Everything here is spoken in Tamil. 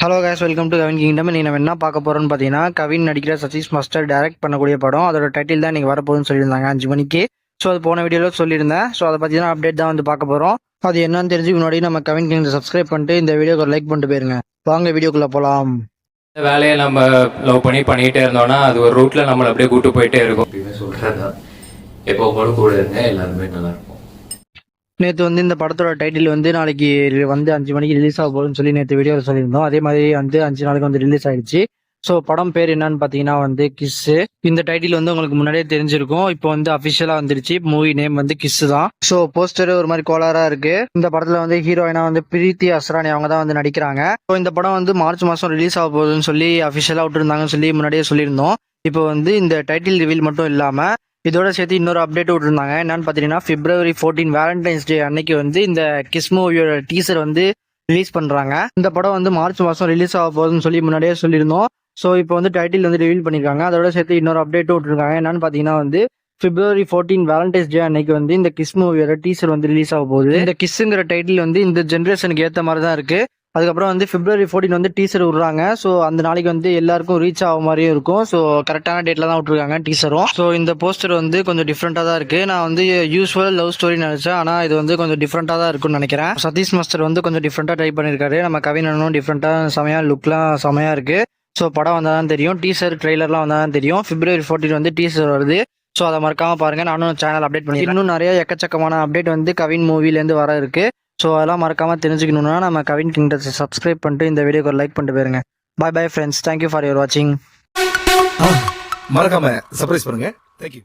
Hello guys, welcome to Kavin kingdom. நீ நம்ம என்ன பார்க்க போறோம்னு பார்த்தீங்கன்னா, கவின் நடிக்கிற சதீஷ் மாஸ்டர் டைரக்ட் பண்ணக்கூடிய படம். அதோட டைட்டில் தான் இன்னைக்கு வரப்போகுதுன்னு சொல்லியிருந்தாங்க 5 மணிக்கு. ஸோ அது போன வீடியோவில் சொல்லியிருந்தேன். ஸோ அதை பற்றி தான் அப்டேட் தான் வந்து பார்க்க போகிறோம். அது என்னன்னு தெரிஞ்சு முன்னாடி நம்ம கவின் கிங்டம் சப்ஸ்கிரைப் பண்ணிட்டு இந்த வீடியோக்கு லைக் பண்ணிட்டு போயிருங்க. வாங்க வீடியோக்குள்ளே போகலாம். இந்த வேலையை நம்ம லவ் பண்ணிகிட்டே இருந்தோம்னா அது ஒரு ரூட்டில் நம்மளை அப்படியே கூட்டு போயிட்டே இருக்கும் அப்படின்னு சொல்கிறது தான். எப்போ போலும் கூட இருங்க, எல்லாருமே நல்லாயிருக்கும். நேற்று வந்து இந்த படத்தோட டைட்டில் வந்து நாளைக்கு வந்து 5 மணிக்கு ரிலீஸ் ஆக போகுதுன்னு சொல்லி நேற்று வீடியோவில் சொல்லியிருந்தோம். அதே மாதிரி வந்து 5 நாளுக்கு வந்து ரிலீஸ் ஆயிடுச்சு. ஸோ படம் பேர் என்னன்னு பார்த்தீங்கன்னா வந்து கிஸ்ஸு. இந்த டைட்டில் வந்து உங்களுக்கு முன்னாடியே தெரிஞ்சிருக்கும். இப்போ வந்து அஃபிஷியலாக வந்துருச்சு. மூவி நேம் வந்து கிஸ்ஸு தான். ஸோ போஸ்டர் ஒரு மாதிரி கோளாராக இருக்கு. இந்த படத்தில் வந்து ஹீரோயினா வந்து பிரீத்தி அஸ்ரானி அவங்க தான் வந்து நடிக்கிறாங்க. ஸோ இந்த படம் வந்து மார்ச் மாதம் ரிலீஸ் ஆக போகுதுன்னு சொல்லி அஃபிஷியலாக விட்டுருந்தாங்கன்னு சொல்லி முன்னாடியே சொல்லியிருந்தோம். இப்போ வந்து இந்த டைட்டில் ரிவீல் மட்டும் இல்லாமல் இதோட சேர்த்து இன்னொரு அப்டேட் விட்டுருந்தாங்க. என்னன்னு பார்த்தீங்கன்னா, February 14 வேலண்டைன்ஸ் டே அன்னைக்கு வந்து இந்த கிஸ் மூவியோட டீசர் வந்து ரிலீஸ் பண்றாங்க. இந்த படம் வந்து மார்ச் மாதம் ரிலீஸ் ஆக போகுதுன்னு சொல்லி முன்னாடியே சொல்லியிருந்தோம். ஸோ இப்போ வந்து டைட்டில் வந்து ரிவீல் பண்ணியிருக்காங்க. அதோட சேர்த்து இன்னொரு அப்டேட்டும் விட்டுருக்காங்க. என்னன்னு பார்த்தீங்கன்னா வந்து February 14 வேலண்டைன்ஸ் டே அன்னைக்கு வந்து இந்த கிஸ் மூவியோட டீசர் வந்து ரிலீஸ் ஆக போகுது. இந்த கிஸ்ஸுங்கிற டைட்டில் வந்து இந்த ஜென்ரேஷனுக்கு ஏற்ற மாதிரி தான் இருக்கு. அதுக்கப்புறம் வந்து February 14 வந்து டீசர் விடுறாங்க. ஸோ அந்த நாளைக்கு வந்து எல்லாருக்கும் ரீச் ஆக மாதிரியும் இருக்கும். ஸோ கரெக்டான டேட்ல தான் விட்டுருக்காங்க டீசரும். ஸோ இந்த போஸ்டர் வந்து கொஞ்சம் டிஃப்ரெண்டாக தான் இருக்கு. நான் வந்து யூஸ்வல் லவ் ஸ்டோரி நினைச்சேன், ஆனால் இது வந்து கொஞ்சம் டிஃப்ரெண்டாக தான் இருக்கும்னு நினைக்கிறேன். சதீஷ் மாஸ்டர் வந்து கொஞ்சம் டிஃப்ரெண்டாக ட்ரை பண்ணியிருக்காரு. நம்ம கவின் அண்ணனும் டிஃப்ரெண்டாக செமையா லுக்லாம் செமையா இருக்கு. ஸோ படம் வந்தால் தான் தெரியும். டீசர் ட்ரெய்லர்லாம் வந்தால் தான் தெரியும். February 14 வந்து டீசர் வருது. ஸோ அதை மறக்காம பாருங்க. நானும் சேனல் அப்டேட் பண்ணி இன்னும் நிறைய எக்கச்சக்கமான அப்டேட் வந்து கவின் மூவிலேருந்து வர இருக்கு. ஸோ அதெல்லாம் மறக்காமல் தெரிஞ்சுக்கணுன்னா நம்ம கவின் கிங்டத்தை சப்ஸ்கிரைப் பண்ணிட்டு இந்த வீடியோக்கு ஒரு லைக் பண்ணிட்டு போயிருங்க. Bye bye friends, thank you for your வாட்சிங். மறக்காம சர்ப்ரைஸ் பண்ணுங்க. தேங்க்யூ.